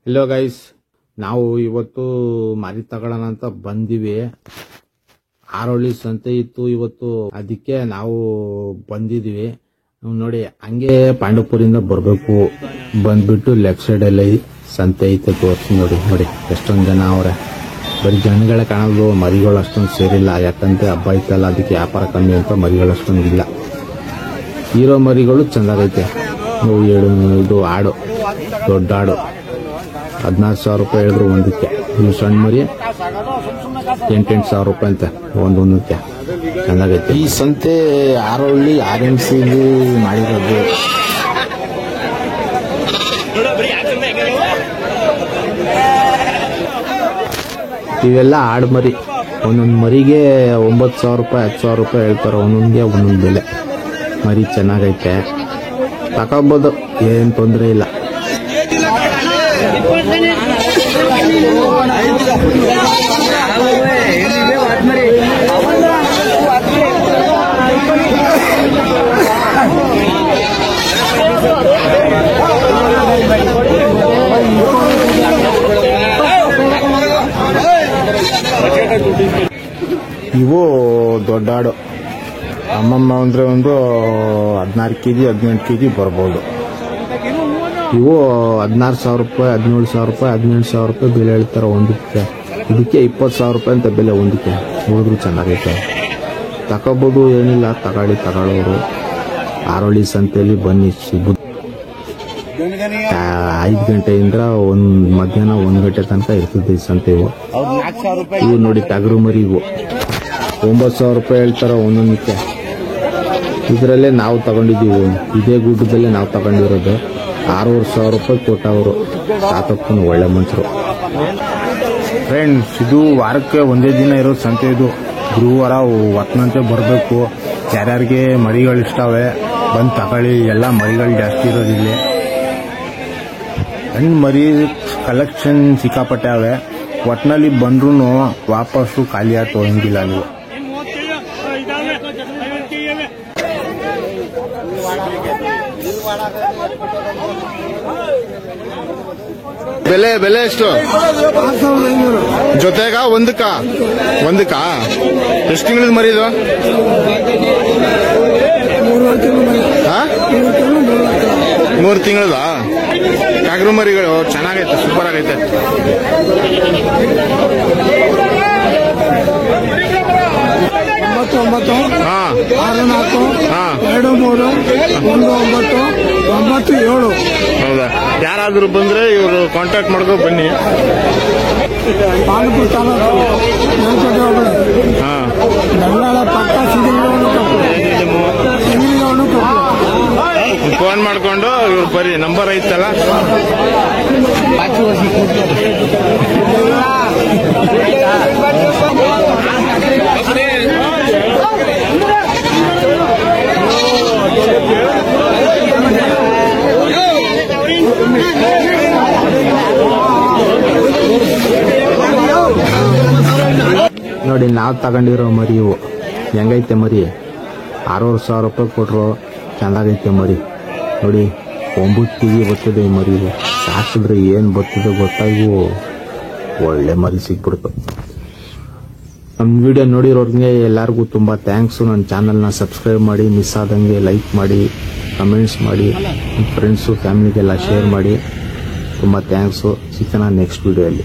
Hello guys, ನಾವು ಇವತ್ತು ಮರಿ ತಗೊಳ್ಳೋಣ ಅಂತ ಬಂದಿವಿ. ಆರೋಳಿ ಸಂತೆ ಇತ್ತು ಇವತ್ತು, ಅದಕ್ಕೆ ನಾವು ಬಂದಿದ್ವಿ. ನೋಡಿ, ಹಂಗೆ ಪಾಂಡವಪುರಿಂದ ಬರಬೇಕು. ಬಂದ್ಬಿಟ್ಟು ಲೆಫ್ಟ್ ಸೈಡ್ ಅಲ್ಲಿ ಸಂತೆ ಐತೆ, ತೋರಿಸಿ ನೋಡಿ. ನೋಡಿ ಎಷ್ಟೊಂದು ಜನ ಅವ್ರೆ. ಬರೀ ಜನಗಳೇ ಕಾಣೋದು, ಮರಿಗಳು ಅಷ್ಟೊಂದು ಸೇರಿಲ್ಲ. ಯಾಕಂದ್ರೆ ಹಬ್ಬ ಐತಲ್ಲ, ಅದಕ್ಕೆ ವ್ಯಾಪಾರ ಕಮ್ಮಿ ಅಂತ ಮರಿಗಳು ಅಷ್ಟೊಂದು ಇಲ್ಲ. ಹೀರೋ ಮರಿಗಳು ಚೆಂದಾಗೈತೆ. ಇದು ಆಡು, ದೊಡ್ಡ ಆಡು 16,000 ರೂಪಾಯಿ ಹೇಳಿದ್ರು ಒಂದಕ್ಕೆ. ಇವು ಸಣ್ಣ ಮರಿ 8,000 ರೂಪಾಯಿ ಅಂತ ಒಂದೊಂದಕ್ಕೆ. ಚೆನ್ನಾಗೈತೆ. ಈ ಸಂತೆ ಆರೋಳಿ RMC ಮಾಡಿರೋದು. ಇವೆಲ್ಲ ಆಡು ಮರಿ. ಒಂದೊಂದು ಮರಿಗೆ 9,000 ರೂಪಾಯಿ 10,000 ರೂಪಾಯಿ ಹೇಳ್ತಾರೆ. ಒಂದೊಂದಿಗೆ ಒಂದೊಂದು ಬೆಲೆ. ಮರಿ ಚೆನ್ನಾಗೈತೆ, ತಗೋಬೋದು, ಏನು ತೊಂದರೆ ಇಲ್ಲ. ಇವು ದೊಡ್ಡ ಆಡು. ಅಮ್ಮಮ್ಮ ಅಂದ್ರೆ ಒಂದು 16 kg 18 kg ಬರ್ಬೋದು. ಇವು 16,000 ರೂಪಾಯಿ 17,000 ರೂಪಾಯಿ 18,000 ರೂಪಾಯಿ ಬೆಲೆ ಹೇಳ್ತಾರೆ ಒಂದಕ್ಕೆ. ಇದಕ್ಕೆ 20,000 ರೂಪಾಯಿ ಅಂತ ಬೆಲೆ ಒಂದಕ್ಕೆ. ನೋಡಿದ್ರು ಚೆನ್ನಾಗೈತೆ, ತಗೋಬೋದು, ಏನಿಲ್ಲ. ತಗೊಳ್ಳೋರು ಆರೋಳಿ ಸಂತೆಯಲ್ಲಿ ಬನ್ನಿ. 5 ಗಂಟೆಯಿಂದ ಮಧ್ಯಾಹ್ನ 1 ಗಂಟೆ ತನಕ ಇರ್ತದೆ ಈ ಸಂತೆ. ಇವು ನೋಡಿ ಟಗರು ಮರಿ. ಇವು 9,000 ರೂಪಾಯಿ ಹೇಳ್ತಾರೆ ಒಂದೊಂದಕ್ಕೆ. ಇದರಲ್ಲೇ ನಾವು ತಗೊಂಡಿದ್ದೀವಿ, ಇದೇ ಗುಡ್ಡದಲ್ಲೇ ನಾವು ತಗೊಂಡಿರೋದು. 6,500 ರೂಪಾಯಿ ಕೊಟ್ಟವರು. ಸಾಕಪ್ಪನ ಒಳ್ಳೆ ಮನುಷ್ಯರು. ಫ್ರೆಂಡ್ಸ್, ಇದು ವಾರಕ್ಕೆ ಒಂದೇ ದಿನ ಇರೋ ಸಂತೆ. ಇದು ಗುರುವಾರ ಹೊತ್ತನಂತೆ ಬರಬೇಕು. ಯಾರ್ಯಾರಿಗೆ ಮರಿಗಳು ಇಷ್ಟವೆ ಬಂದು ತಗೊಳ್ಳಿ. ಎಲ್ಲ ಮರಿಗಳು ಜಾಸ್ತಿ ಇರೋದಿಲ್ಲ. ಹಣ್ಣು ಮರಿ ಕಲೆಕ್ಷನ್ ಸಿಕ್ಕಾಪಟ್ಟೆ ಅವೆ. ಒಟ್ಟಿನಲ್ಲಿ ಬಂದ್ರೂ ವಾಪಸ್ಸು ಖಾಲಿ ಆಗಿ ಹೋಗಂಗಿಲ್ಲ ನೀವು. ಬೆಲೆ ಎಷ್ಟು ಜೊತೆಗ? ಒಂದಕ್ಕ ಎಷ್ಟು ತಿಂಗಳದ ಮರಿ ಇದು? 3 ತಿಂಗಳದ ಟಗರು ಮರಿಗಳು. ಚೆನ್ನಾಗೈತೆ, ಸೂಪರ್ ಆಗೈತೆ. ಹೌದಾ? ಯಾರಾದ್ರೂ ಬಂದ್ರೆ ಇವರು ಕಾಂಟ್ಯಾಕ್ಟ್ ಮಾಡ್ಕೊ ಬನ್ನಿ. ಫೋನ್ ಮಾಡ್ಕೊಂಡು ಇವ್ರು ಬರೀ, ನಂಬರ್ ಐತಲ್ಲ. ನೋಡಿ, ನಾವು ತಗೊಂಡಿರೋ ಮರಿ ಇವು. ಹೆಂಗೈತೆ ಮರಿ? 6,500 ರೂಪಾಯಿ ಕೊಟ್ರು. ಚೆನ್ನಾಗೈತೆ ಮರಿ. ನೋಡಿ, 9 kg ಬರ್ತದೆ ಈ ಮರಿ. ಸಾಕಿದ್ರೆ ಏನು ಬರ್ತದೆ ಗೊತ್ತಾಗಿವು. ಒಳ್ಳೆ ಮರಿ ಸಿಕ್ಬಿಡ್ತು. ನಮ್ಮ ವಿಡಿಯೋ ನೋಡಿರೋರಿಗೆ ಎಲ್ಲರಿಗೂ ತುಂಬ ಥ್ಯಾಂಕ್ಸು. ನನ್ನ ಚಾನಲ್ನ ಸಬ್ಸ್ಕ್ರೈಬ್ ಮಾಡಿ, ಮಿಸ್ ಆದಂಗೆ ಲೈಕ್ ಮಾಡಿ, ಕಮೆಂಟ್ಸ್ ಮಾಡಿ, ಫ್ರೆಂಡ್ಸು ಫ್ಯಾಮಿಲಿಗೆಲ್ಲ ಶೇರ್ ಮಾಡಿ. ತುಂಬ ಥ್ಯಾಂಕ್ಸು. ಸಿಗೋಣ ನೆಕ್ಸ್ಟ್ ವಿಡಿಯೋಲ್ಲಿ.